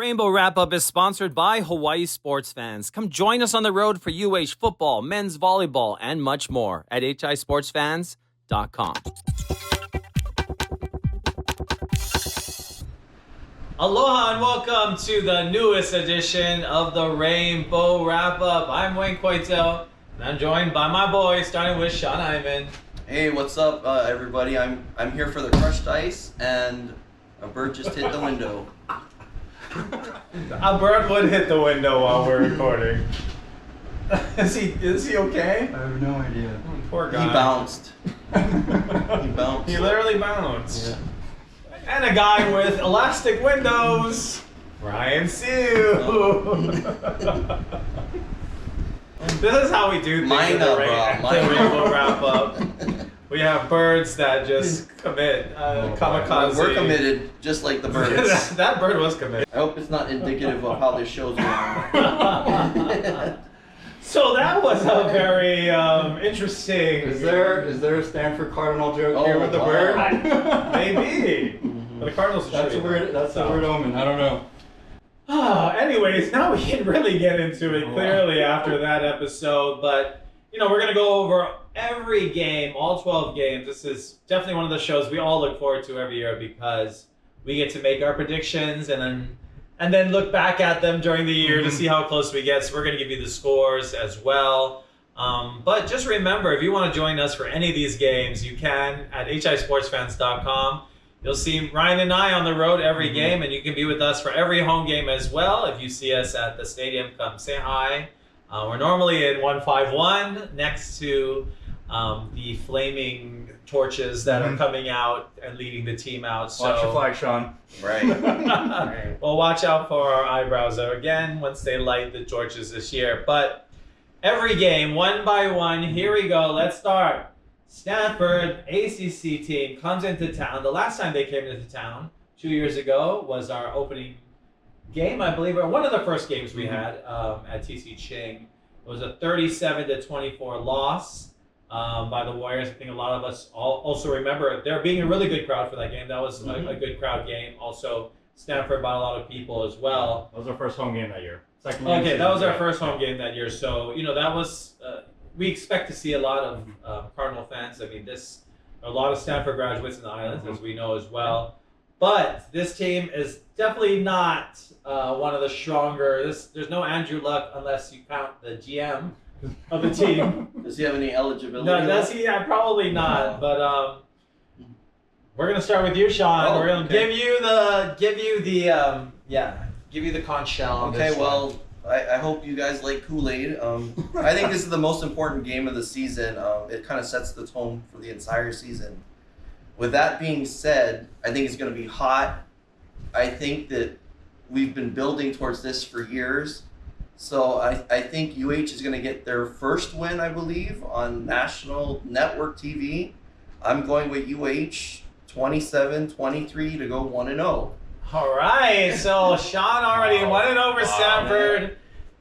Rainbow Wrap-Up is sponsored by Hawaii sports fans. Come join us on the road for UH football, men's volleyball, and much more at hisportsfans.com. Aloha and welcome to the newest edition of the Rainbow Wrap-Up. I'm Wayne Coito, and I'm joined by my boys, starting with Sean Hyman. Hey, what's up, everybody? I'm here for the crushed ice, and a bird just hit the window. A bird would hit the window while we're recording. Is he okay? I have no idea. Poor guy. He bounced. He bounced. He literally bounced. Yeah. And a guy with elastic windows, Ryan Sue. This is how we do things at the Rainbow Wrap-Up. We have birds that just commit kamikaze. We're committed, just like the birds. That bird was committed. I hope it's not indicative of how this show's going. So that was a very interesting. Is there a Stanford Cardinal joke here with the bird? Maybe. But the Cardinals. That's a weird omen. I don't know. Anyways, now we can really get into it clearly after that episode. But we're gonna go over every game, all 12 games. This is definitely one of the shows we all look forward to every year because we get to make our predictions and then look back at them during the year to see how close we get. So we're going to give you the scores as well. But just remember, if you want to join us for any of these games, you can at hisportsfans.com. You'll see Ryan and I on the road every game, and you can be with us for every home game as well. If you see us at the stadium, come say hi. We're normally in 151 next to the flaming torches that are coming out and leading the team out. So, watch your flag, Sean. Right. Well, watch out for our eyebrows again once they light the torches this year. But every game, one by one, here we go. Let's start. Stanford, ACC team, comes into town. The last time they came into town, 2 years ago, was our opening game, I believe, or one of the first games we had at TC Chang. It was a 37-24 loss by the Warriors. I think a lot of us also remember there being a really good crowd for that game. That was a good crowd game. Also, Stanford brought a lot of people as well. That was our first home game that year. That was our first home game that year. So, that was, we expect to see a lot of Cardinal fans. I mean, a lot of Stanford graduates in the Islands, as we know as well. But this team is definitely not one of the stronger. There's no Andrew Luck unless you count the GM of the team. Does he have any eligibility? No, does he? Yeah, probably not. But we're gonna start with you, Sean. We're gonna give you the conch shell. Okay, well, I hope you guys like Kool-Aid. I think this is the most important game of the season. It kind of sets the tone for the entire season. With that being said, I think it's going to be hot. I think that we've been building towards this for years. So I think UH is going to get their first win, I believe, on national network TV. I'm going with UH 27-23 to go 1-0. All right. So Sean already 1-0 over Stanford. Man.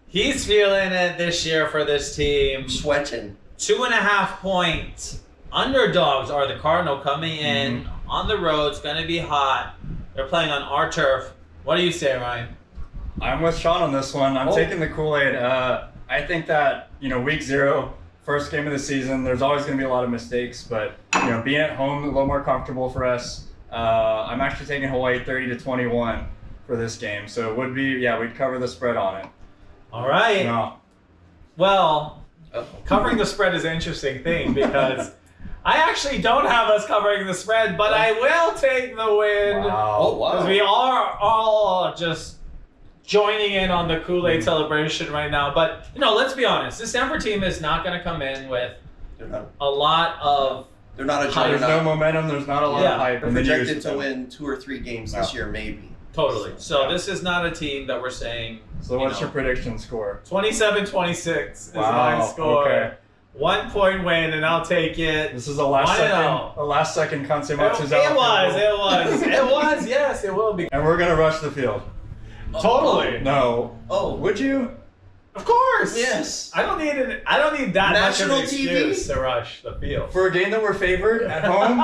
He's feeling it this year for this team. Sweating. 2.5 points. Underdogs are the Cardinal coming in on the road. It's going to be hot. They're playing on our turf. What do you say, Ryan? I'm with Sean on this one. I'm taking the Kool-Aid. I think that, week 0, first game of the season, there's always going to be a lot of mistakes. But, being at home, a little more comfortable for us. I'm actually taking Hawaii 30-21 for this game. So it would be, we'd cover the spread on it. All right. No. Well, covering the spread is an interesting thing because I actually don't have us covering the spread, but I will take the win. Wow. Oh, wow. Because we are all just joining in on the Kool-Aid celebration right now. But, let's be honest. The Stanford team is not going to come in with a lot of... They're not a There's no momentum. There's not a lot of hype. They're projected to win 2 or 3 games this year, maybe. Totally. So this is not a team that we're saying... So what's your prediction score? 27-26 is my score. Okay. 1 point win, and I'll take it. This is a last second Kansematsu's out. It was. Yes, it will be. And we're gonna rush the field. Totally. No. Oh, would you? Of course. Yes. I don't need that National much of an excuse to rush the field. For a game that we're favored at home,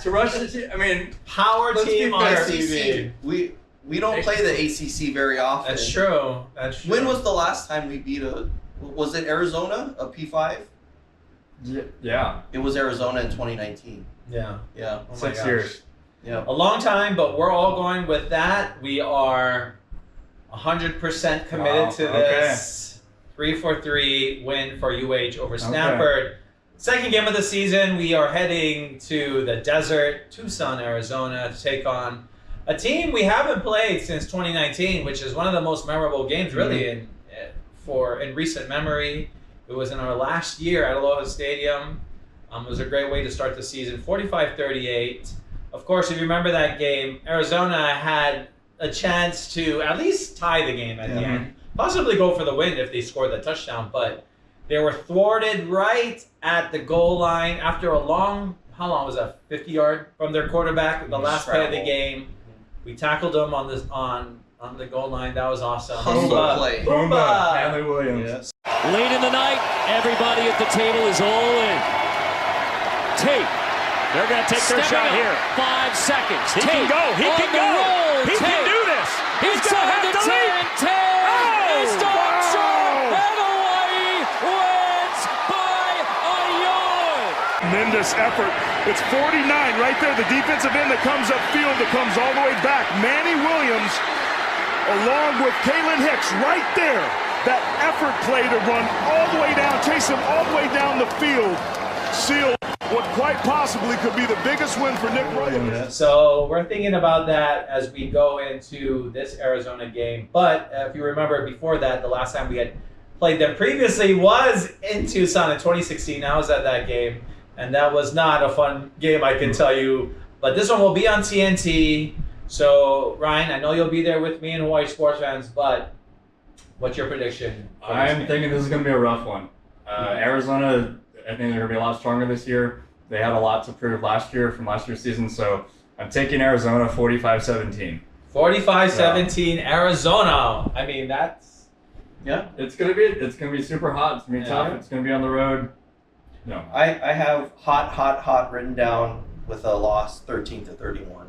to rush the team. I mean, power team on TV. we don't play the ACC very often. That's true. That's true. When was the last time we beat was it Arizona, a P5? Yeah. It was Arizona in 2019. Yeah. Yeah. Oh my 6 gosh. years. Yeah. A long time, but we're all going with that. We are 100% committed to this 3-3 win for UH over Stanford. Okay. Second game of the season, we are heading to the desert, Tucson, Arizona, to take on a team we haven't played since 2019, which is one of the most memorable games, really, in recent memory. It was in our last year at Aloha Stadium. It was a great way to start the season, 45-38. Of course, if you remember that game, Arizona had a chance to at least tie the game at the end, possibly go for the win if they scored the touchdown, but they were thwarted right at the goal line after a long, how long was that, 50-yard from their quarterback, the last play of the game. We tackled them on the goal line. That was awesome. Hustle play. Boomba. Hanley Williams. Yes. Late in the night, everybody at the table is all in. Tate. They're going to take their shot up. here. 5 seconds. He can go. He can go. He can do this. He's going to have to lead. 10. He stops short. And Hawaii wins by a yard. Tremendous effort. It's 49 right there. The defensive end that comes upfield, that comes all the way back. Manny Williams, along with Kalen Hicks, right there. That effort play to run all the way down, chase him all the way down the field, sealed what quite possibly could be the biggest win for Nick Williams. So we're thinking about that as we go into this Arizona game. But if you remember before that, the last time we had played them previously was in Tucson in 2016. I was at that game, and that was not a fun game, I can tell you. But this one will be on TNT. So, Ryan, I know you'll be there with me and Hawaii sports fans, but what's your prediction? I'm thinking this is going to be a rough one. Arizona, I think they're going to be a lot stronger this year. They had a lot to prove last year from last year's season, so I'm taking Arizona 45-17. 45-17, Arizona. I mean, that's... Yeah. It's gonna be super hot. It's gonna be tough. It's gonna be on the road. No. I have hot written down with a loss 13-31.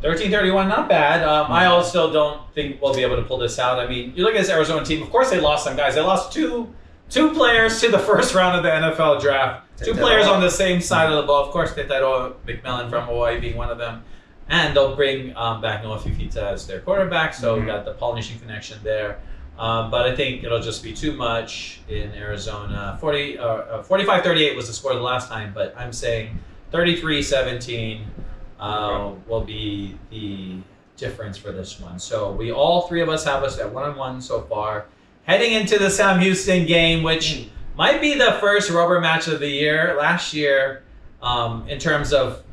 13-31, not bad. I also don't think we'll be able to pull this out. I mean, you look at this Arizona team. Of course, they lost some guys. They lost two players to the first round of the NFL draft. Two players on the same side of the ball. Of course, Tetaro McMillan from Hawaii being one of them. And they'll bring back Noah Fifita as their quarterback. So we got the Polynesian connection there. But I think it'll just be too much in Arizona. 45-38 was the score the last time, but I'm saying 33-17 will be the difference for this one. So all three of us have us at 1-1 so far. Heading into the Sam Houston game, which might be the first rubber match of the year. Last year, in terms of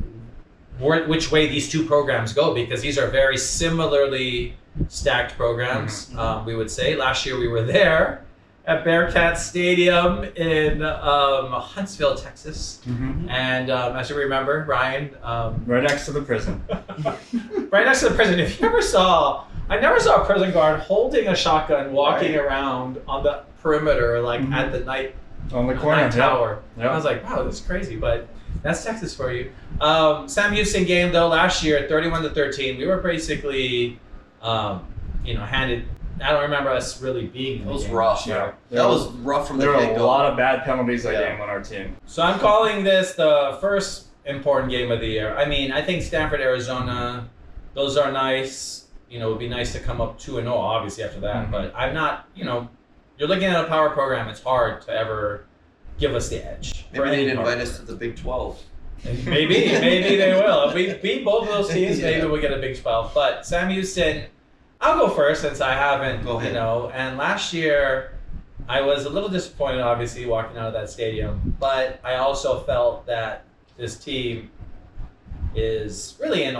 which way these two programs go, because these are very similarly stacked programs, we would say. Last year we were there at Bearcat Stadium in Huntsville, Texas. And as you remember, Ryan... right next to the prison. Right next to the prison. If you ever saw... I never saw a prison guard holding a shotgun walking around on the perimeter, like at the night... On the corner. Night tower. Yep. I was like, wow, this is crazy, but that's Texas for you. Sam Houston game, though, last year, 31-13. We were basically... handed. I don't remember us really being. It was rough. Yeah. That was rough from the There were get-go. a lot of bad penalties that game on our team. So I'm calling this the first important game of the year. I mean, I think Stanford, Arizona, those are nice. It would be nice to come up 2-0, obviously, after that. But I'm not, you're looking at a power program. It's hard to ever give us the edge. Maybe they'd invite us to the Big 12. Maybe they will. If we beat both of those teams, maybe we'll get a Big 12. But Sam Houston, I'll go first since I haven't, Go ahead. And last year I was a little disappointed, obviously, walking out of that stadium. But I also felt that this team is really in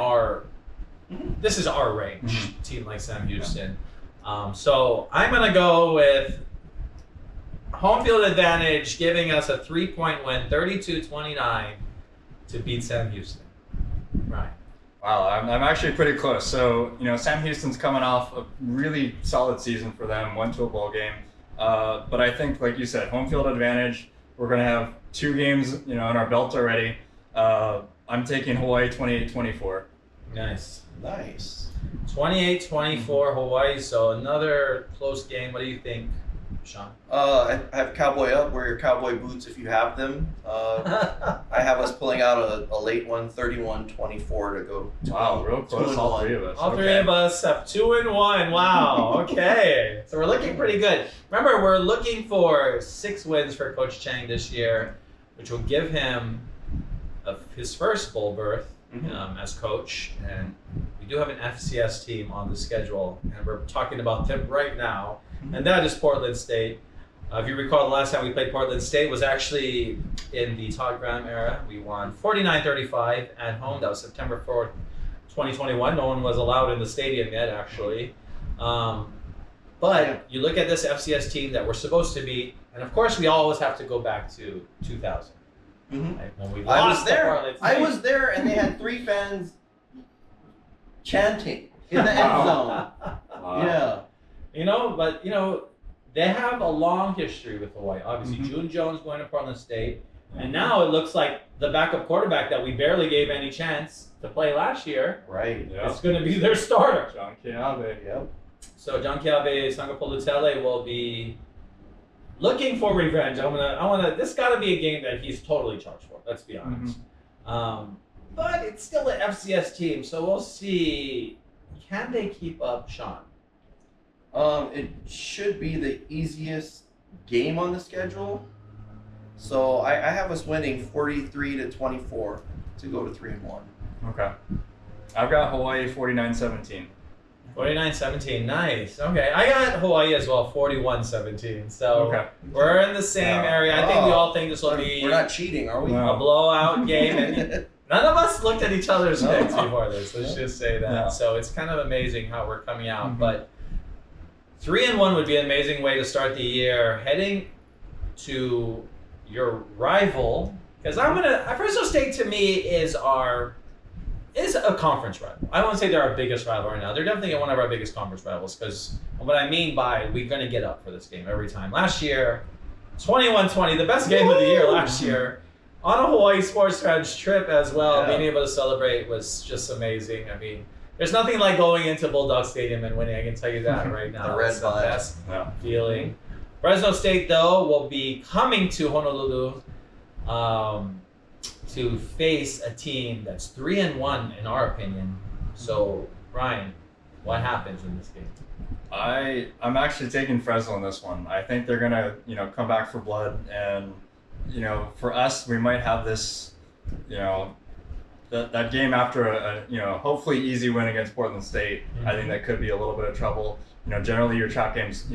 this is our range, a team like Sam Houston. So I'm going to go with home field advantage, giving us a 3-point win, 32-29 to beat Sam Houston. Right. Wow, I'm actually pretty close. So, Sam Houston's coming off a really solid season for them, went to a bowl game. But I think, like you said, home field advantage. We're going to have 2 games, in our belt already. I'm taking Hawaii 28-24. Nice. 28-24 Hawaii. So another close game. What do you think, Sean? I have Cowboy up. Wear your cowboy boots if you have them. I have us pulling out a late one, 31-24 to go. Wow, real close, all three of us. All three of us have 2-1. Wow. Okay. So we're looking pretty good. Remember, we're looking for 6 wins for Coach Chang this year, which will give him his first bowl berth as coach. And we do have an FCS team on the schedule, and we're talking about them right now. And that is Portland State. If you recall, the last time we played Portland State was actually in the Todd Graham era. We won 49-35 at home. That was September 4th, 2021. No one was allowed in the stadium yet, actually. But you look at this FCS team that we're supposed to beat, and of course we always have to go back to 2000. Right? When we I was lost there. to Portland State. I was there, and they had 3 fans chanting in the end zone. Yeah. They have a long history with Hawaii. Obviously, June Jones going to Portland State. And now it looks like the backup quarterback that we barely gave any chance to play last year Right. is going to be their starter. John Kiabe. Yep. So John Kiabe Sangapolutele will be looking for revenge. This got to be a game that he's totally charged for. Let's be honest. But it's still an FCS team, so we'll see. Can they keep up, Sean? It should be the easiest game on the schedule. So I have us winning 43-24 to go to 3-1. Okay. I've got Hawaii 49-17. 49-17, nice. Okay, I got Hawaii as well, 41-17. So we're in the same area. I think we all think this will be. We're not cheating, are we? A blowout game. And none of us looked at each other's picks before this. Let's just say that. No. So it's kind of amazing how we're coming out. But 3-1 would be an amazing way to start the year. Heading to your rival, because Fresno State to me is a conference rival. I won't say they're our biggest rival right now. They're definitely one of our biggest conference rivals, because what I mean by we're going to get up for this game every time. Last year, 21-20, the best game of the year last year, on a Hawaii Sports Fans trip as well. Being able to celebrate was just amazing. I mean, there's nothing like going into Bulldog Stadium and winning. I can tell you that right now. The red it's the vibes. best feeling. Fresno State, though, will be coming to Honolulu to face a team that's 3-1 in our opinion. So, Ryan, what happens in this game? I'm actually taking Fresno in this one. I think they're gonna, come back for blood, and for us, we might have this, that game after a hopefully easy win against Portland State. I think that could be a little bit of trouble. Generally your trap game's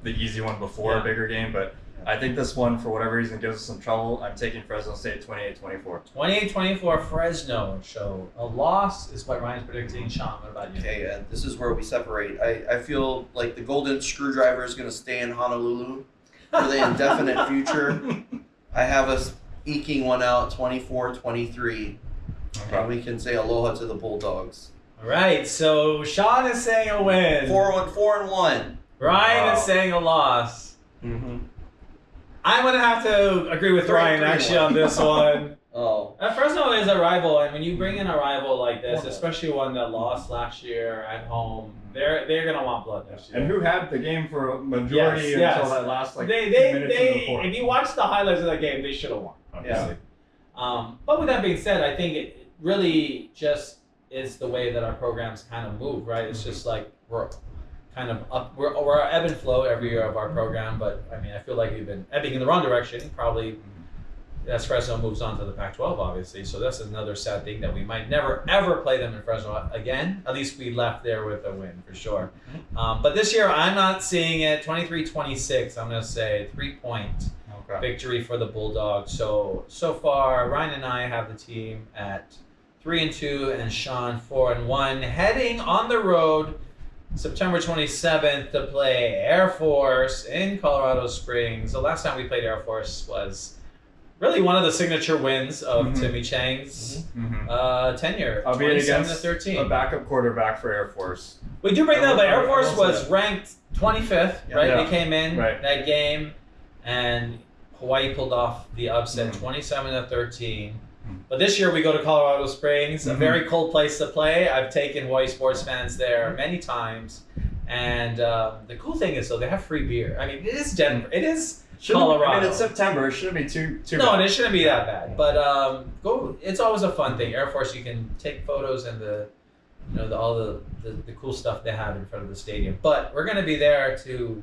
the easy one before a bigger game, but I think this one, for whatever reason, gives us some trouble. I'm taking Fresno State 28-24. 28-24 Fresno. So a loss is what Ryan's predicting. Sean, what about you? Okay, and this is where we separate. I feel like the golden screwdriver is going to stay in Honolulu for the indefinite future. I have us eking one out 24-23. And we can say aloha to the Bulldogs. All right, so Sean is saying a win. 4-1. Ryan is saying a loss. I'm going to have to agree with Ryan actually on this one. Fresno is a rival, and when you bring in a rival like this, especially one that lost last year at home, they're going to want blood this year. And who had the game for a majority until that last minutes in the fourth. If you watch the highlights of that game, they should have won, obviously. But with that being said, I think it really just is the way that our programs kind of move, right? It's just like we're kind of up, we're ebb and flow every year of our program, but I mean, I feel like we've been ebbing in the wrong direction, probably as Fresno moves on to the Pac-12, obviously. So that's another sad thing that we might never, ever play them in Fresno again. At least we left there with a win, for sure. But this year, I'm not seeing it. 23-26, I'm going to say 3-point victory for the Bulldogs. So far, Ryan and I have the team at 3-2 and Sean 4-1, heading on the road September 27th to play Air Force in Colorado Springs. The last time we played Air Force was really one of the signature wins of Timmy Chang's tenure. I'll be against 13. a backup quarterback for Air Force. We do bring that up, but Air Force was ranked 25th, right? Yeah. They came in that game, and Hawaii pulled off the upset 27-13. But this year we go to Colorado Springs, a very cold place to play. I've taken Hawaii sports fans there many times. And the cool thing is, though, they have free beer. I mean, it is Denver. It is Colorado. I mean, it's September. It shouldn't be too No, bad. it shouldn't be that bad. But go. It's always a fun thing. Air Force, you can take photos and all the cool stuff they have in front of the stadium. But we're going to be there to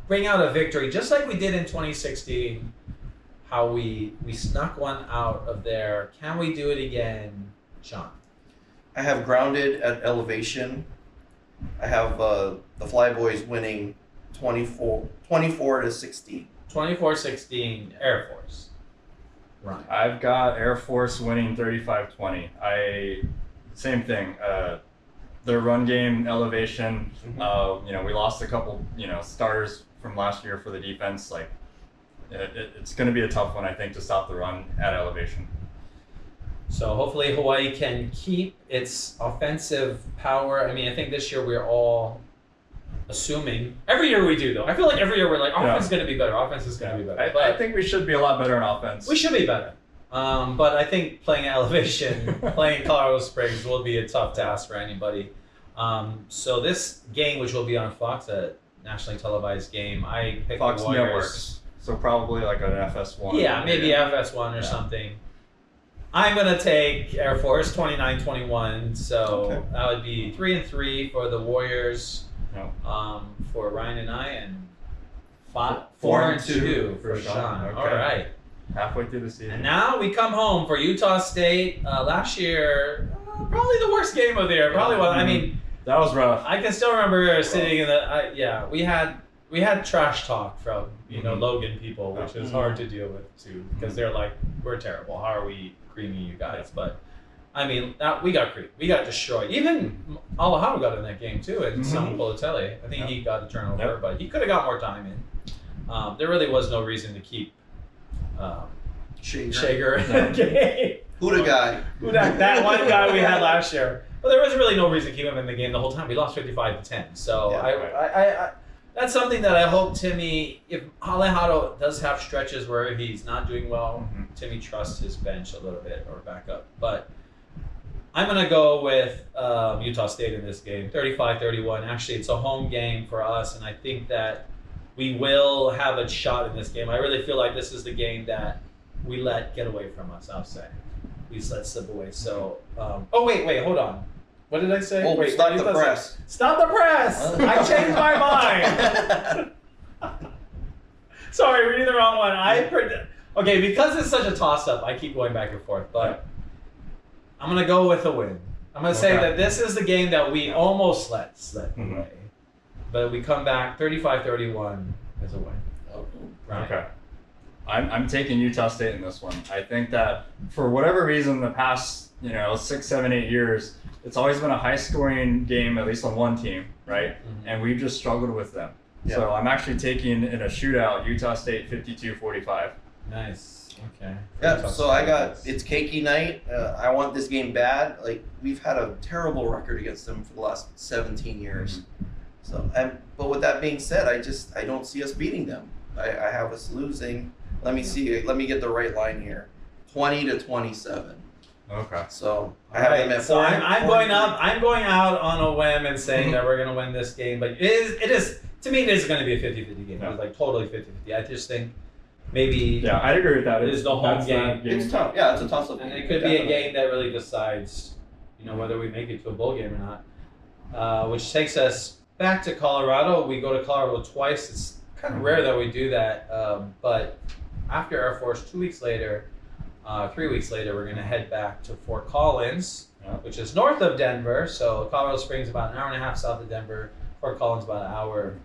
bring out a victory, just like we did in 2016. How we snuck one out of there. Can we do it again, Sean? I have grounded at elevation. I have the Flyboys winning 24-16. 24-16 Air Force. Right. I've got Air Force winning 35-20. Same thing. Their run game, elevation. We lost a couple, starters from last year for the defense. Like, it's going to be a tough one, I think, to stop the run at elevation. So hopefully Hawaii can keep its offensive power. I mean, I think this year we're all assuming. Every year we do, though. I feel like every year we're like, offense is going to be better. Offense is going to be better. I think we should be a lot better in offense. We should be better. But I think playing at elevation, playing Colorado Springs will be a tough task for anybody. So this game, which will be on Fox, a nationally televised game, I picked Fox the Warriors. Networks. So probably like an FS1. Yeah, maybe FS1 or something. I'm going to take Air Force 29-21. So that would be 3-3 for the Warriors, for Ryan and I, and 4-2 for Sean. Okay. All right. Halfway through the season. And now we come home for Utah State. Last year, probably the worst game of the year. Probably one. I mean, that was rough. I can still remember sitting in the. We had trash talk from Logan people, which is hard to deal with too, because they're like, we're terrible. How are we creaming you guys? But I mean, we got creamed. We got destroyed. Even Alejado got in that game too, and Sam Politelli. I think he got a turnover, but he could have got more time in. There really was no reason to keep Shager in the game. Huda guy. That one guy we had last year. But there was really no reason to keep him in the game the whole time. We lost 55-10. So I that's something that I hope Timmy, if Alejado does have stretches where he's not doing well, Timmy trusts his bench a little bit or back up. But I'm going to go with Utah State in this game, 35-31. Actually, it's a home game for us, and I think that we will have a shot in this game. I really feel like this is the game that we let get away from us, I'll say. We just let slip away. So, wait, hold on. What did I say? Oh, wait, stop the press. Stop the press! I changed my mind. Sorry, reading the wrong one. Okay, because it's such a toss-up, I keep going back and forth. But I'm going to go with a win. I'm going to say that this is the game that we almost let slip away. But we come back 35-31 as a win. Right? Okay. I'm taking Utah State in this one. I think that for whatever reason, the past 6, 7, 8 years, it's always been a high-scoring game, at least on one team, right? And we've just struggled with them. Yeah. So I'm actually taking in a shootout Utah State 52-45. Nice. Okay. Yeah. So it's cakey night. I want this game bad. Like, we've had a terrible record against them for the last 17 years. So, but with that being said, I don't see us beating them. I have us losing. Let me see. Let me get the right line here. 20-27. Okay. So I have them at 4. I'm going out on a whim and saying that we're going to win this game. But it is to me, it is going to be a 50-50 game. It's like totally 50-50. I just think maybe. Yeah, I'd agree with that. It is the home game. It's tough. Yeah, it's a toss-up. And it could be a game that really decides, whether we make it to a bowl game or not. Which takes us back to Colorado. We go to Colorado twice. It's kind of rare that we do that. But after Air Force, 2 weeks later, 3 weeks later, we're going to head back to Fort Collins, which is north of Denver. So Colorado Springs about an hour and a half south of Denver. Fort Collins about an hour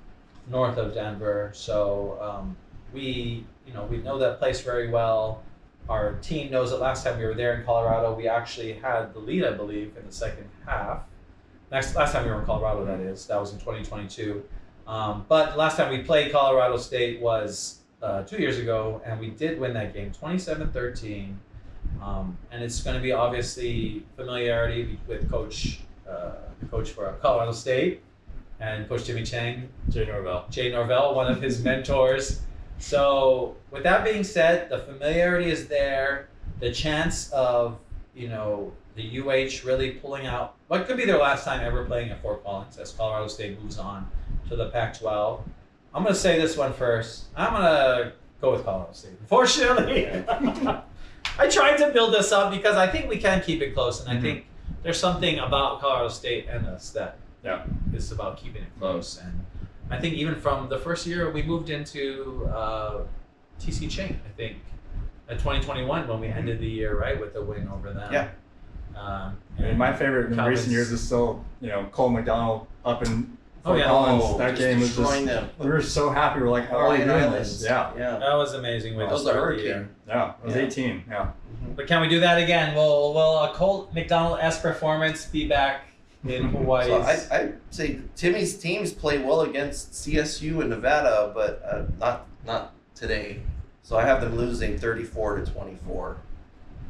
north of Denver. So we know that place very well. Our team knows it. Last time we were there in Colorado, we actually had the lead, I believe, in the second half. Last time we were in Colorado, that is. That was in 2022. But the last time we played Colorado State was 2 years ago, and we did win that game 27-13. And it's going to be obviously familiarity with coach for Colorado State and Coach Timmy Chang. Jay Norvell, one of his mentors. So with that being said, the familiarity is there. the chance of, the UH really pulling out what could be their last time ever playing at Fort Collins as Colorado State moves on to the Pac-12. I'm going to say this one first. I'm going to go with Colorado State. Unfortunately, I tried to build this up because I think we can keep it close, and I think there's something about Colorado State and us that is about keeping it close. And I think even from the first year we moved into TC Chang, I think, at 2021 when we ended the year, right, with the win over them. Yeah. And my favorite in recent years is still, Cole McDonald up in Fort Collins. That game was just, them. we were so happy. We're like, how are we doing this? Yeah. That was amazing. That was a hurricane. Yeah, it was 18. Yeah. But can we do that again? Will a Colt McDonald-esque performance be back in Hawaii? So I'd say Timmy's teams play well against CSU and Nevada, but not today. So I have them losing 34-24.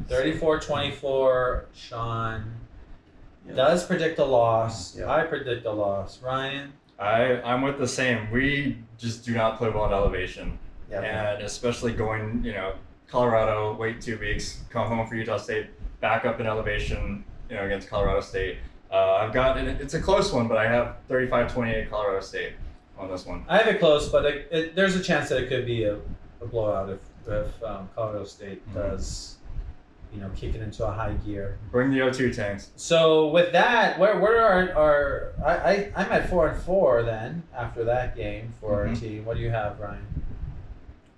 34-24. Sean does predict a loss. Yeah. I predict a loss. Ryan? I'm with the same. We just do not play well at elevation. Yeah. And especially going, Colorado, wait 2 weeks, come home for Utah State, back up in elevation, against Colorado State. I've got, it's a close one, but I have 35-28 Colorado State on this one. I have it close, but there's a chance that it could be a blowout if Colorado State does, kick it into a high gear. Bring the O2 tanks. So with that, where are I'm at 4-4 then after that game for our team. What do you have, Ryan?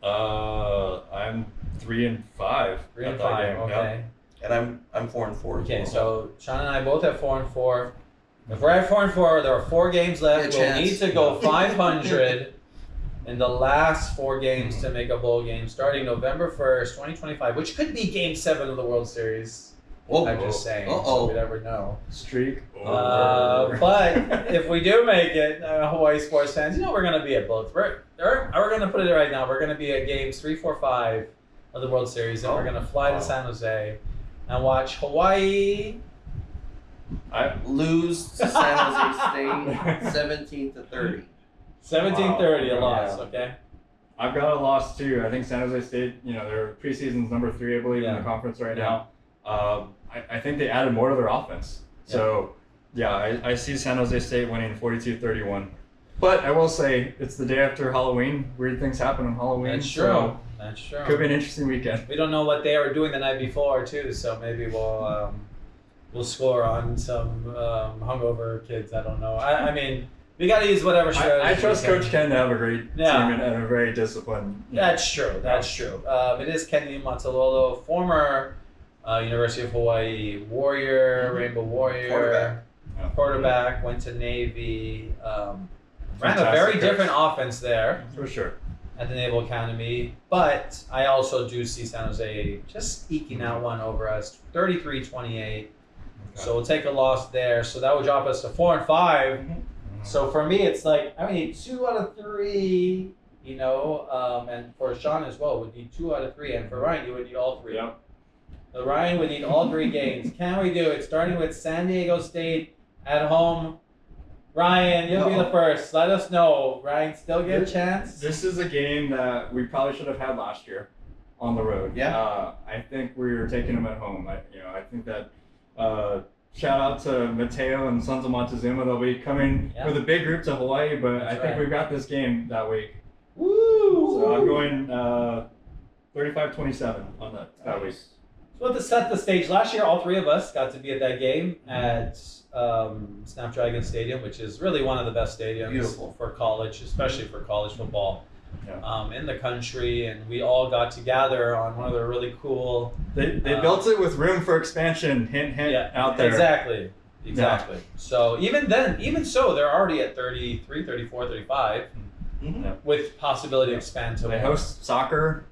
I'm 3-5. 3-5. Game. Okay. And I'm 4-4. Okay, so Sean and I both have 4-4. If we're at 4-4, there are 4 games left. We'll need to go 500 in the last 4 games to make a bowl game starting November 1st, 2025, which could be Game 7 of the World Series. I'm just saying. So we never know. Streak over. But if we do make it, Hawaii sports fans, we're going to be at both. We're going to put it right now. We're going to be at games 3, 4, 5 of the World Series, and we're going to fly to San Jose and watch Hawaii lose to San Jose State 17-30. 17-30, a loss, okay? I've got a loss too. I think San Jose State, their preseason's number 3, I believe, in the conference right now. I think they added more to their offense. So, I see San Jose State winning 42-31. But I will say, it's the day after Halloween. Weird things happen on Halloween. That's true. So That's true. Could be an interesting weekend. We don't know what they were doing the night before, too, so maybe we'll score on some hungover kids. I don't know. I mean, we got to use whatever strategy. I trust Coach Ken to have a great team and a very disciplined. That's true. That's true. It is Kenny Matalolo, former University of Hawaii Warrior, Rainbow Warrior, quarterback, went to Navy, ran a very different offense there. For sure. At the Naval Academy. But I also do see San Jose just eking out one over us, 33-28. So we'll take a loss there. So that would drop us to 4-5. So for me, it's like, I need 2 out of 3, and for Sean as well, would need 2 out of 3. And for Ryan, you would need all 3. Yep. So Ryan would need all 3 games. Can we do it? Starting with San Diego State at home. Ryan, you'll be the first. Let us know. Ryan, still get a chance? This is a game that we probably should have had last year on the road. Yeah. I think we were taking them at home. I think that shout out to Mateo and Sons of Montezuma. They'll be coming with a big group to Hawaii, but I think we've got this game that week. Woo! So I'm going 35-27 on that week. So to set the stage, last year all 3 of us got to be at that game at Snapdragon Stadium, which is really one of the best stadiums for college, especially for college football in the country. And we all got to gather on one of the really cool. They built it with room for expansion. Hint, out there. Exactly. Yeah. So even so, they're already at 33, 34, 35, with possibility to expand to. They host soccer.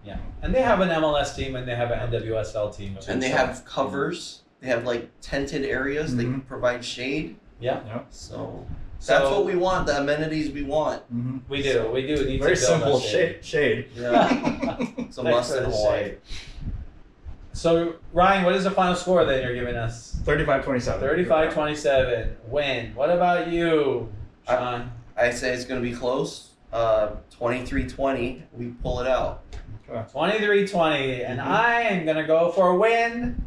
Yeah, and they have an MLS team and they have an NWSL team too. And they have covers. They have tented areas. They can provide shade. So that's what we want. The amenities we want. We do. We do need very to build simple shade. Yeah. It's a must in Hawaii. So Ryan, what is the final score that you're giving us? 35-27. 35-27. Win. What about you, Sean? I say it's going to be close. 23-20, we pull it out. 23-20, and I am going to go for a win.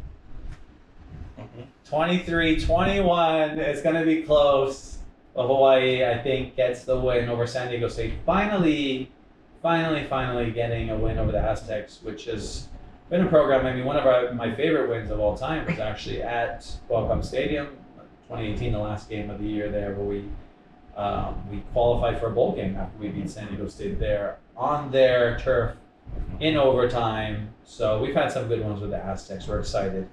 23-21. It's going to be close. But Hawaii, I think, gets the win over San Diego State. Finally getting a win over the Aztecs, which has been a program. I mean, one of my favorite wins of all time was actually at Qualcomm Stadium, 2018, the last game of the year there, where we qualified for a bowl game after we beat San Diego State there on their turf in overtime. So we've had some good ones with the Aztecs. We're excited.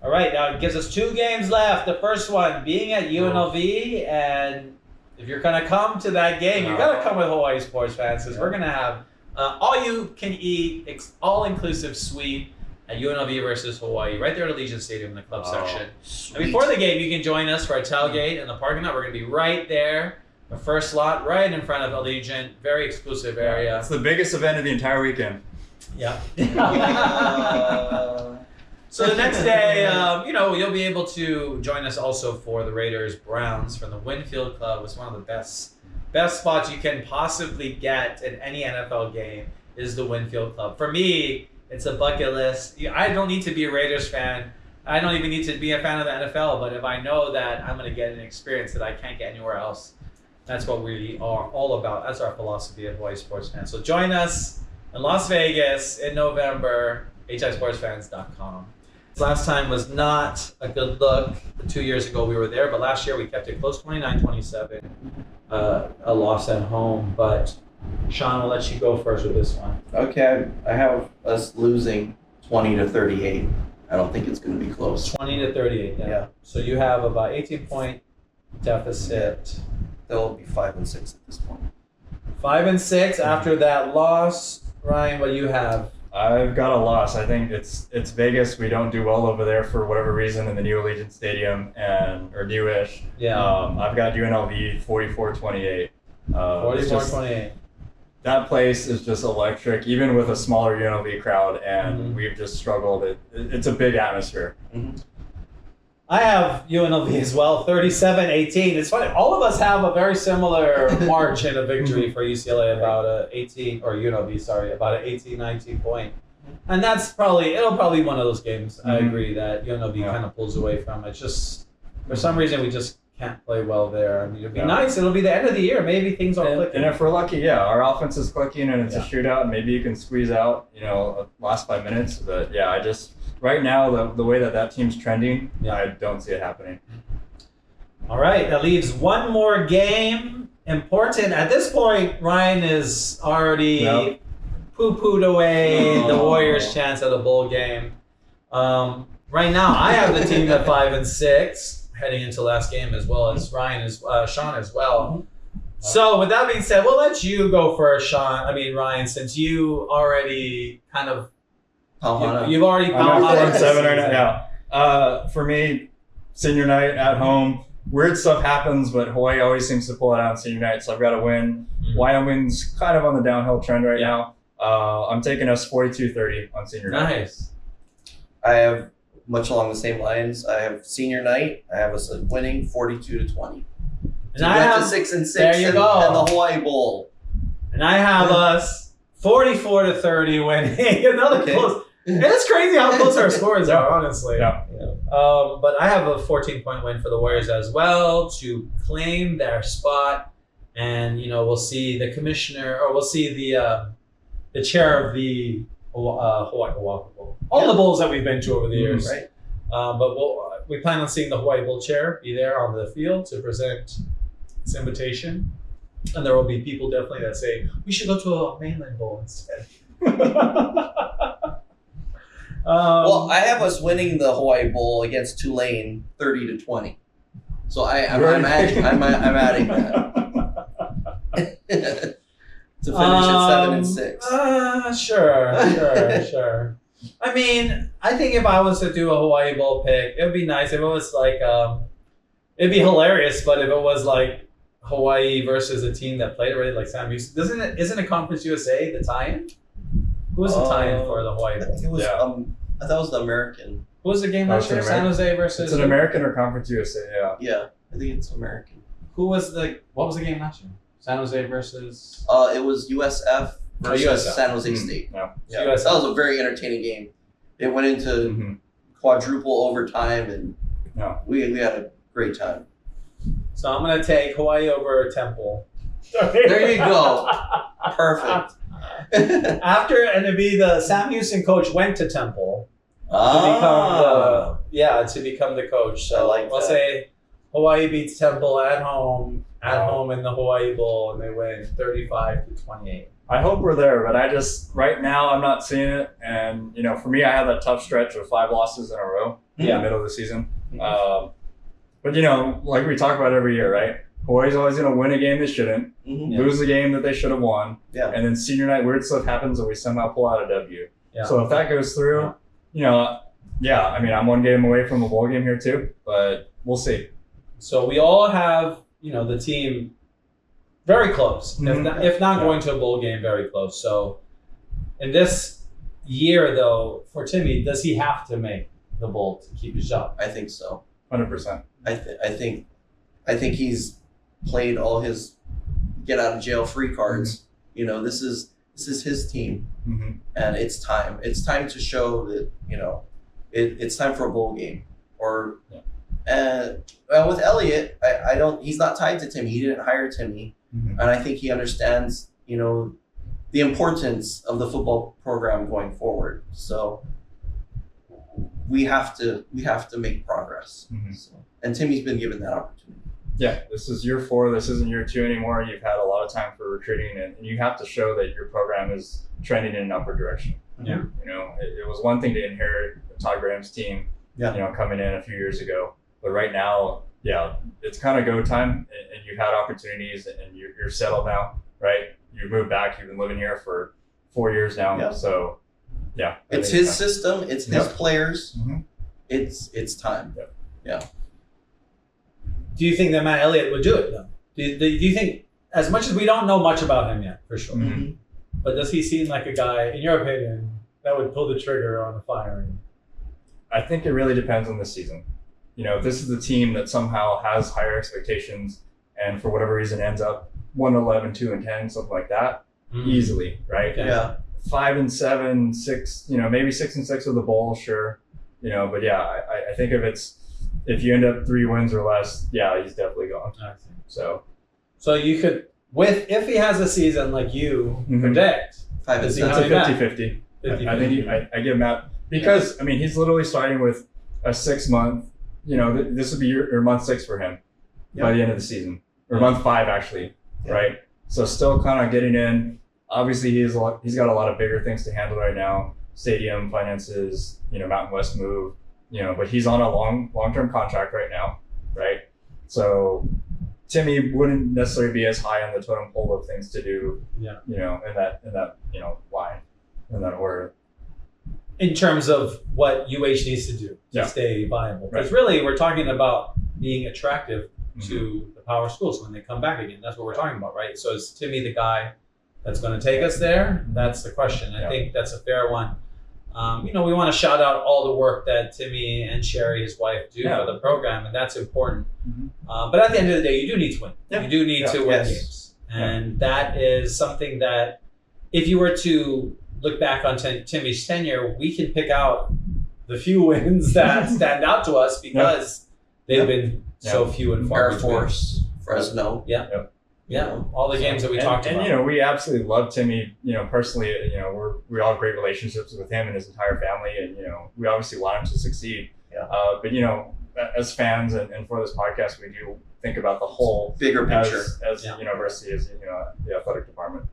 All right, now it gives us 2 games left. The first one being at UNLV, and if you're going to come to that game, you've got to come with Hawaii sports fans, because we're going to have all-you-can-eat, all-inclusive suite at UNLV versus Hawaii, right there at Allegiant Stadium in the club section. And before the game, you can join us for a tailgate in the parking lot. We're going to be right there, the first slot, right in front of Allegiant. Very exclusive area. It's the biggest event of the entire weekend. Yeah. So the next day, you'll be able to join us also for the Raiders-Browns from the Winfield Club. It's one of the best spots you can possibly get in any NFL game is the Winfield Club. For me, it's a bucket list. I don't need to be a Raiders fan. I don't even need to be a fan of the NFL, but if I know that I'm going to get an experience that I can't get anywhere else, that's what we are all about. That's our philosophy at Hawaii Sports Fans. So join us in Las Vegas in November, hisportsfans.com. Last time was not a good look. 2 years ago we were there, but last year we kept it close, 29-27, a loss at home. But Sean, I'll let you go first with this one. Okay, I have us losing 20-38. I don't think it's going to be close. 20-38. Yeah. So you have about 18-point deficit. They'll be 5-6 at this point. 5-6 after that loss. Ryan, what do you have? I've got a loss. I think it's Vegas. We don't do well over there for whatever reason in the new Allegiant Stadium or newish. Yeah. I've got UNLV 44-28. 44-28. That place is just electric, even with a smaller UNLV crowd, and we've just struggled. It's a big atmosphere. Mm-hmm. I have UNLV as well, 37-18. It's funny, all of us have a very similar margin of victory for UCLA, about an 18, 19 And it'll probably be one of those games. I agree that UNLV kind of pulls away from it. Just, for some reason, we just can't play well there. I mean, it'd be nice. It'll be the end of the year. Maybe things are clicking. And if we're lucky, our offense is clicking and it's a shootout, and maybe you can squeeze out, last 5 minutes. But right now, the way that team's trending, I don't see it happening. All right, that leaves one more game. Important. At this point, Ryan is already poo-pooed away the Warriors' chance at a bowl game. Right now, I have the team at 5-6 heading into last game, as well as Sean as well. So with that being said, we'll let you go first, Ryan, since you already kind of you've already I'm at 4-7 right now. For me, senior night at home, weird stuff happens, but Hawaii always seems to pull it out on senior night, so I've got to win. Wyoming's kind of on the downhill trend right now. I'm taking us 42-30 on senior night. Nice. I have much along the same lines. I have senior night. I have us winning 42-20. And I have 6-6. There you go. And the Hawaii Bowl. And I have us 44-30 winning. Another close. It's crazy how close our scores are, honestly. Yeah. But I have a 14-point win for the Warriors as well to claim their spot. And we'll see the commissioner, or we'll see the chair of the Hawaii Bowl. All the bowls that we've been to over the years. Right. But we plan on seeing the Hawaii Bowl chair be there on the field to present this invitation. And there will be people definitely that say, we should go to a mainland bowl instead. Well, I have us winning the Hawaii Bowl against Tulane 30-20. So I'm adding that. To finish at 7-6. Sure. I mean, I think if I was to do a Hawaii Bowl pick, it would be nice if it was like, it'd be hilarious, but if it was like Hawaii versus a team that played already, like Sam Houston, isn't it Conference USA the tie-in? Who was the tie-in for the Hawaii Bowl? I think it was, I thought it was the American. Who was the game last year? San Jose versus... It's an American or Conference USA, Yeah, I think it's American. What was the game last year? San Jose versus. It was USF versus USF. San Jose State. Yeah. Yeah, USF. that was a very entertaining game. It went into quadruple overtime, and we had a great time. So I'm gonna take Hawaii over Temple. There you go. Perfect. After, and it'd be the Sam Houston coach went to Temple to become the coach. So I like let's that. say Hawaii beats Temple at home in the Hawaii Bowl, and they win 35-28. I hope we're there, but right now I'm not seeing it. And, for me, I have that tough stretch of 5 losses in a row in the middle of the season. But, like we talk about every year, right? Hawaii's always going to win a game they shouldn't, lose a game that they should have won, and then senior night weird stuff happens and we somehow pull out a W. Yeah. So if that goes through, I'm 1 game away from a bowl game here too, but we'll see. So we all have, the team very close, if not going to a bowl game, very close. So in this year, though, for Timmy, does he have to make the bowl to keep his job? I think so. 100%. I think he's played all his get out of jail free cards. This is his team, and it's time. It's time to show that it's time for a bowl game. With Elliott, he's not tied to Timmy. He didn't hire Timmy, and I think he understands the importance of the football program going forward. So we have to make progress. So, and Timmy's been given that opportunity. Yeah, this is year 4. This isn't year 2 anymore. You've had a lot of time for recruiting, and you have to show that your program is trending in an upward direction. Yeah. It was one thing to inherit Todd Graham's team, coming in a few years ago. But right now, it's kind of go time, and you've had opportunities, and you're settled now, right? You've moved back. You've been living here for 4 years now. Yeah. So, it's his system. It's his players. It's time. Yeah. Do you think that Matt Elliott would do it, though? Do you think, as much as we don't know much about him yet, for sure, but does he seem like a guy, in your opinion, that would pull the trigger on the firing? I think it really depends on the season. If this is a team that somehow has higher expectations and for whatever reason ends up 1-11, 2-10, something like that, easily, right? Okay. Yeah. 5-7, 6, maybe 6-6 with the bowl, sure. But I think if you end up 3 wins or less, he's definitely gone. I see. So you could, if he has a season like you predict, 5 and Does he 7. it's a 50-50. 50-50. I think I give him that because he's literally starting with a 6-month. This would be your month 6 for him by the end of the season, or month 5 actually, right? So still kind of getting in. Obviously, he's got a lot of bigger things to handle right now: stadium finances, Mountain West move, But he's on a long-term contract right now, right? So Timmy wouldn't necessarily be as high on the totem pole of things to do, in that line, in that order. In terms of what UH needs to do to stay viable. Because really, we're talking about being attractive to the power schools when they come back again. That's what we're talking about, right? So is Timmy the guy that's going to take us there? That's the question. I think that's a fair one. We want to shout out all the work that Timmy and Sherry, his wife, do for the program, and that's important. But at the end of the day, you do need to win. You do need to win games. And that is something that, if you were to look back on Timmy's tenure, we can pick out the few wins that stand out to us because they've been so few and far Air Force, Fresno. All the games that we talked about. And we absolutely love Timmy. Personally, we all have great relationships with him and his entire family, and we obviously want him to succeed. But as fans and for this podcast, we do think about the whole bigger picture as the university, as the athletic department.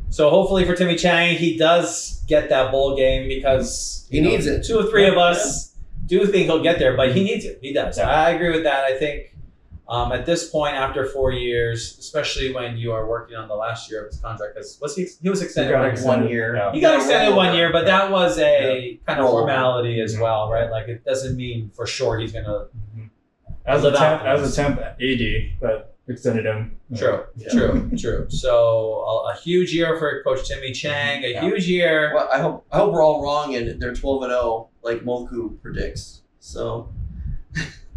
So hopefully for Timmy Chang, he does get that bowl game because he needs it. 2 or 3 of us do think he'll get there, but he needs it. He does. I agree with that. I think at this point, after 4 years, especially when you are working on the last year of his contract, because he was extended 1 year. He got extended 1 year, but that was a kind of formality as well, right? Like it doesn't mean for sure he's going to. As a temp AD, but extended him. True. So a huge year for Coach Timmy Chang. A huge year. Well, I hope we're all wrong and they're 12-0 like Moku predicts. So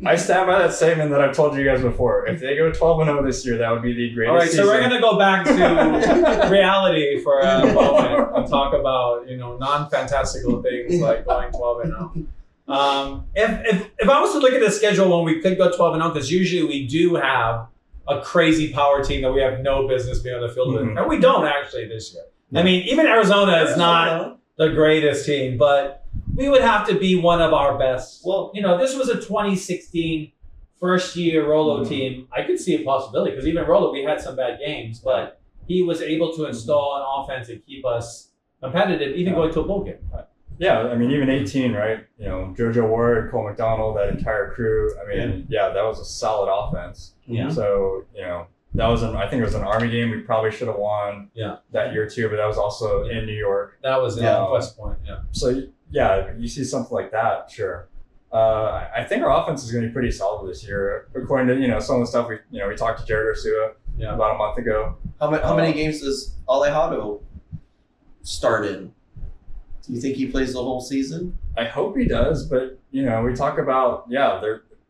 I stand by that statement that I've told you guys before. If they go 12-0 this year, that would be the greatest. All right, season. so we're gonna go back to reality for a moment and talk about non-fantastical things like going 12-0. If I was to look at the schedule when we could go 12-0, because usually we do have a crazy power team that we have no business being on the field with, and we don't actually this year. I mean, even Arizona is not the greatest team, but we would have to be one of our best. Well, this was a 2016 first-year Rolo team. I could see a possibility because even Rolo, we had some bad games, but he was able to install an offense and keep us competitive, even going to a bowl game. Yeah, I mean, even 18, right? JoJo Ward, Cole McDonald, that entire crew. I mean, that was a solid offense. Yeah. So, that was I think it was an Army game we probably should have won that year too, but that was also in New York. That was in West Point, So, you see something like that, sure. I think our offense is going to be pretty solid this year, according to, some of the stuff we talked to Jared Ursua about a month ago. How many games does Alejado start in? Do you think he plays the whole season? I hope he does, but we talk about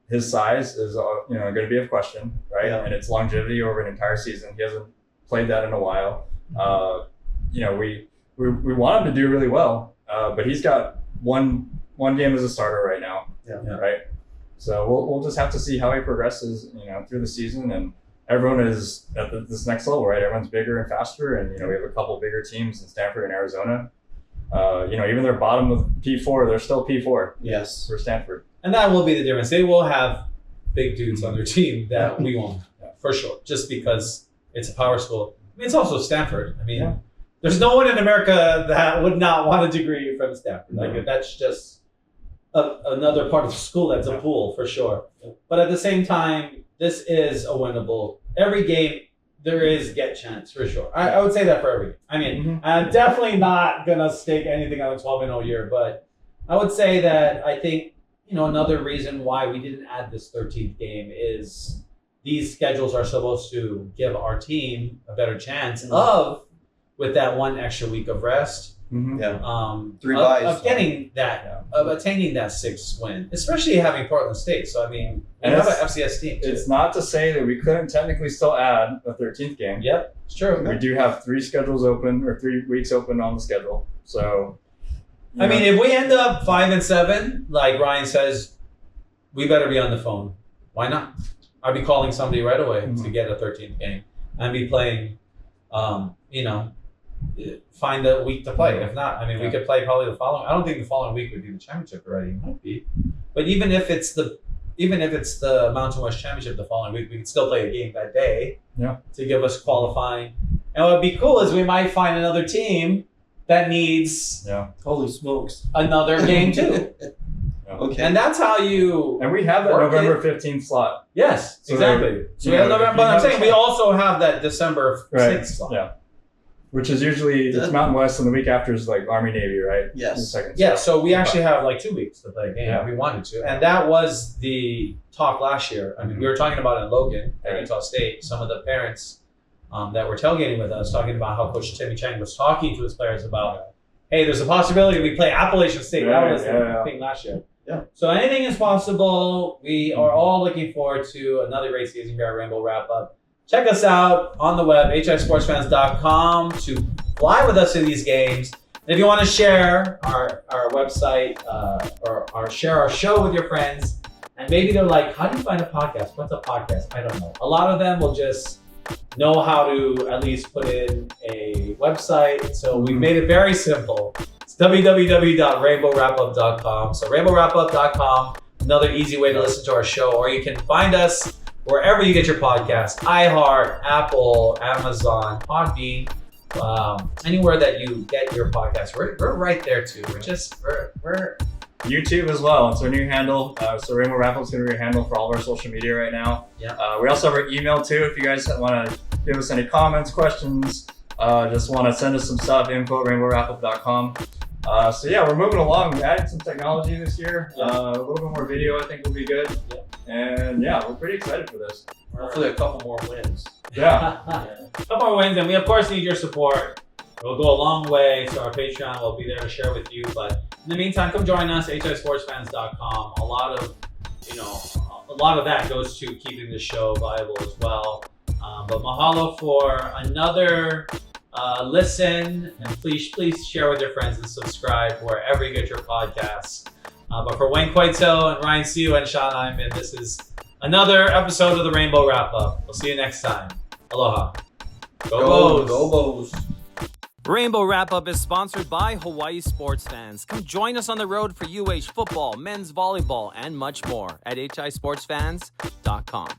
his size is going to be a question, right? Yeah. And it's longevity over an entire season. He hasn't played that in a while. We want him to do really well, but he's got one game as a starter right now, right? So we'll just have to see how he progresses, through the season. And everyone is at this next level, right? Everyone's bigger and faster, and we have a couple bigger teams in Stanford and Arizona. Even their bottom of P4, they're still P4. Yes, for Stanford. And that will be the difference. They will have big dudes on their team that we won't, for sure, just because it's a power school. I mean, it's also Stanford. I mean, there's no one in America that would not want a degree from Stanford. Like, that's just another part of the school that's a pool, for sure. But at the same time, this is a winnable. Every game, there is get chance, for sure. I would say that for every game. I mean, I'm definitely not going to stake anything on a 12-0 year, but I would say that I think, another reason why we didn't add this 13th game is these schedules are supposed to give our team a better chance of, with that one extra week of rest, 3 buys. Of getting that, of attaining that 6th win, especially having Portland State. So, I mean, we have an FCS team, too. It's not to say that we couldn't technically still add a 13th game. Yep, it's true. We do have 3 schedules open, or 3 weeks open on the schedule. So, I mean, if we end up 5-7, like Ryan says, we better be on the phone. Why not? I'd be calling somebody right away to get a 13th game and be playing, find a week to play. If not, I mean, we could play probably the following. I don't think the following week would be the championship already. It might be, but even if it's the Mountain West Championship the following week, we could still play a game that day to give us qualifying. And what would be cool is we might find another team that needs holy smokes, another game too. Okay. And that's how you. And we have that November 15th slot. Yes, So exactly. So we have November, but I'm saying we also have that December 6th slot. Yeah. Which is usually it's Mountain West, and the week after is like Army Navy, right? Yes. Yeah. So we actually have like 2 weeks to play a game if we wanted to, and that was the talk last year. I mean, we were talking about in Logan at Utah State. Some of the parents that were tailgating with us talking about how Coach Timmy Chang was talking to his players about, hey, there's a possibility we play Appalachian State. That was the thing last year. Yeah. So anything is possible. We are all looking forward to another great season here at Rainbow Wrap Up. Check us out on the web, hisportsfans.com, to fly with us to these games. And if you want to share our website or share our show with your friends, and maybe they're like, how do you find a podcast? What's a podcast? I don't know. A lot of them will just know how to at least put in a website. So we've made it very simple. It's www.rainbowwrapup.com. So rainbowwrapup.com, another easy way to listen to our show. Or you can find us wherever you get your podcast, iHeart, Apple, Amazon, Podbean, anywhere that you get your podcast. We're right there too. We're YouTube as well. It's our new handle. So Rainbow Wrap Up is going to be our handle for all of our social media right now. Yeah. We also have our email too. If you guys want to give us any comments, questions, just want to send us some stuff, info@rainbowwrapup.com. So yeah, we're moving along. We added some technology this year. A little bit more video, I think, will be good. And yeah, we're pretty excited for this. Hopefully a couple more wins. Yeah. a couple more wins, and we of course need your support. It'll go a long way, so our Patreon will be there to share with you. But in the meantime, come join us, hisportsfans.com. A lot of, a lot of that goes to keeping the show viable as well. But mahalo for another listen, and please share with your friends and subscribe wherever you get your podcasts. But for Wayne Coito and Ryan Siu and Sean Hyman, this is another episode of the Rainbow Wrap Up. We'll see you next time. Aloha. Go Bows. Go Bows. Rainbow Wrap Up is sponsored by Hawaii Sports Fans. Come join us on the road for UH football, men's volleyball, and much more at hisportsfans.com.